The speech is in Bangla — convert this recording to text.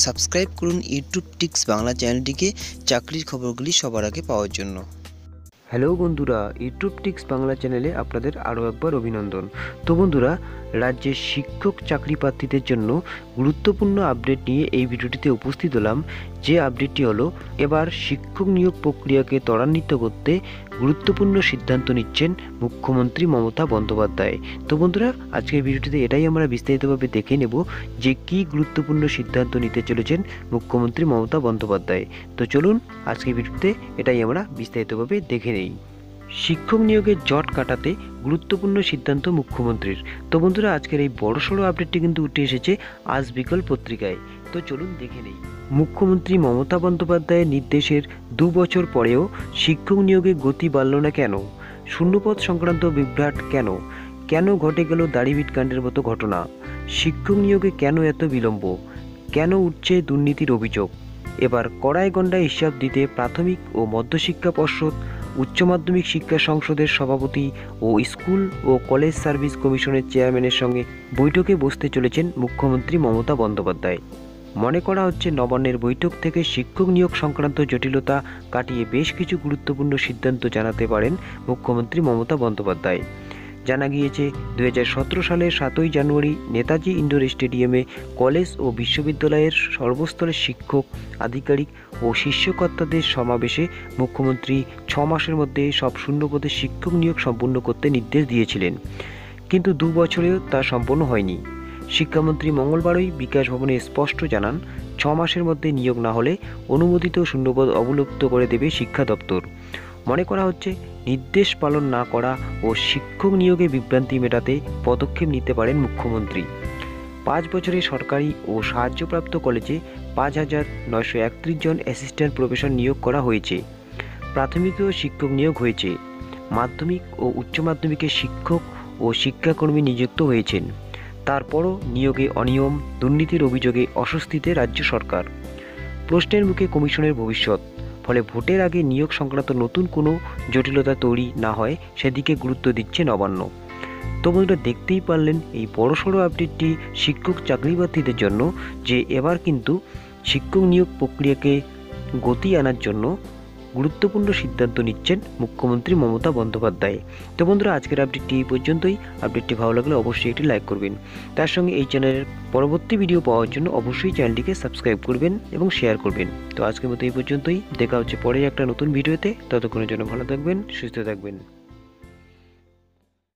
সাবস্ক্রাইব করুন ইউটিউব টিক্স বাংলা চ্যানেলটিকে চাকরির খবরগুলি সবার আগে পাওয়ার জন্য। হ্যালো বন্ধুরা, ইউটিউব টিক্স বাংলা চ্যানেলে আপনাদের আরও একবার অভিনন্দন। তো বন্ধুরা, রাজ্যের শিক্ষক চাকরি প্রার্থীদের জন্য গুরুত্বপূর্ণ আপডেট নিয়ে এই ভিডিওটিতে উপস্থিত হলাম। যে আপডেটটি হলো, এবার শিক্ষক নিয়োগ প্রক্রিয়াকে ত্বরান্বিত করতে গুরুত্বপূর্ণ সিদ্ধান্ত নিচ্ছেন মুখ্যমন্ত্রী মমতা বন্দ্যোপাধ্যায়। তো বন্ধুরা, আজকের ভিডিওটিতে এটাই আমরা বিস্তারিতভাবে দেখে নেব যে কী গুরুত্বপূর্ণ সিদ্ধান্ত নিতে চলেছেন মুখ্যমন্ত্রী মমতা বন্দ্যোপাধ্যায়। তো চলুন আজকের ভিডিওতে এটাই আমরা বিস্তারিতভাবে দেখে নেই। শিক্ষক নিয়োগের জট কাটাতে গুরুত্বপূর্ণ সিদ্ধান্ত মুখ্যমন্ত্রীর। তো বন্ধুরা, আজকের এই বড়সড় আপডেটটি কিন্তু উঠে এসেছে আজ বিকল পত্রিকায়। তো চলুন দেখে নেই। মুখ্যমন্ত্রী মমতা বন্দ্যোপাধ্যায়ের নির্দেশের 2 বছর পরেও শিক্ষক নিয়োগে গতি বাড়ল না কেন? শূন্যপদ সংক্রান্ত বিভ্রাট কেন? কেন ঘটে গেল দাড়িভিট কাণ্ডের মতো ঘটনা? শিক্ষক নিয়োগে কেন এত বিলম্ব? কেন উঠছে দুর্নীতির অভিযোগ? এবার কড়ায় গণ্ডায় হিসাব দিতে প্রাথমিক ও মধ্যশিক্ষা পর্ষদ, উচ্চ মাধ্যমিক শিক্ষা সংসদের সভাপতি ও স্কুল ও কলেজ সার্ভিস কমিশনের চেয়ারম্যানের সঙ্গে বৈঠকে বসতে চলেছেন মুখ্যমন্ত্রী মমতা বন্দ্যোপাধ্যায়। মনে করা হচ্ছে, নবান্নের বৈঠক থেকে শিক্ষক নিয়োগ সংক্রান্ত জটিলতা কাটিয়ে বেশ কিছু গুরুত্বপূর্ণ সিদ্ধান্ত জানাতে পারেন মুখ্যমন্ত্রী মমতা বন্দ্যোপাধ্যায়। জানা গিয়েছে, 2017 সালের 7ই জানুয়ারি নেতাজি ইন্ডোর স্টেডিয়ামে কলেজ ও বিশ্ববিদ্যালয়ের সর্বস্তরের শিক্ষক, আধিকারিক ও শীর্ষকর্তাদের সমাবেশে মুখ্যমন্ত্রী 6 মাসের মধ্যে সব শূন্যপদে শিক্ষক নিয়োগ সম্পূর্ণ করতে নির্দেশ দিয়েছিলেন। কিন্তু 2 বছরেও তা সম্পন্ন হয়নি। শিক্ষামন্ত্রী মঙ্গলবারই বিকাশ ভবনে স্পষ্ট জানান, 6 মাসের মধ্যে নিয়োগ না হলে অনুমোদিত শূন্যপদ অবলুপ্ত করে দেবে শিক্ষা দপ্তর। মনে করা হচ্ছে, নির্দেশ পালন না করা ও শিক্ষক নিয়োগে বিভ্রান্তি মেটাতে পদক্ষেপ নিতে পারেন মুখ্যমন্ত্রী। 5 বছরে সরকারি ও সাহায্যপ্রাপ্ত কলেজে 5,931 জন অ্যাসিস্ট্যান্ট প্রফেসর নিয়োগ করা হয়েছে। প্রাথমিকেও শিক্ষক নিয়োগ হয়েছে। মাধ্যমিক ও উচ্চ মাধ্যমিকে শিক্ষক ও শিক্ষাকর্মী নিযুক্ত হয়েছেন। তারপরও নিয়োগে অনিয়ম, দুর্নীতির অভিযোগে অস্বস্তিতে রাজ্য সরকার। প্রশ্নের মুখে কমিশনের ভবিষ্যৎ। ফলে ভোটের আগে নিয়োগ সংক্রান্ত নতুন কোনো জটিলতা তৈরি না হয় সেদিকে গুরুত্ব দিচ্ছে নবান্ন। তো বন্ধুরা, দেখতেই পারলেন এই বড়সড় আপডেটটি শিক্ষক চাকরি প্রার্থীদের জন্য, যে এবার কিন্তু শিক্ষক নিয়োগ প্রক্রিয়াকে গতি আনার জন্য গুরুত্বপূর্ণ সিদ্ধান্ত নিচ্ছেন মুখ্যমন্ত্রী মমতা বন্দ্যোপাধ্যায়। তো বন্ধুরা, আজকের আপডেটটি এই পর্যন্তই। আপডেটটি ভালো লাগলে অবশ্যই একটি লাইক করবেন। তার সঙ্গে এই চ্যানেলের পরবর্তী ভিডিও পাওয়ার জন্য অবশ্যই চ্যানেলটিকে সাবস্ক্রাইব করবেন এবং শেয়ার করবেন। তো আজকের মতো এই পর্যন্তই। দেখা হচ্ছে পরে একটা নতুন ভিডিওতে। ততক্ষণের জন্য ভালো থাকবেন, সুস্থ থাকবেন।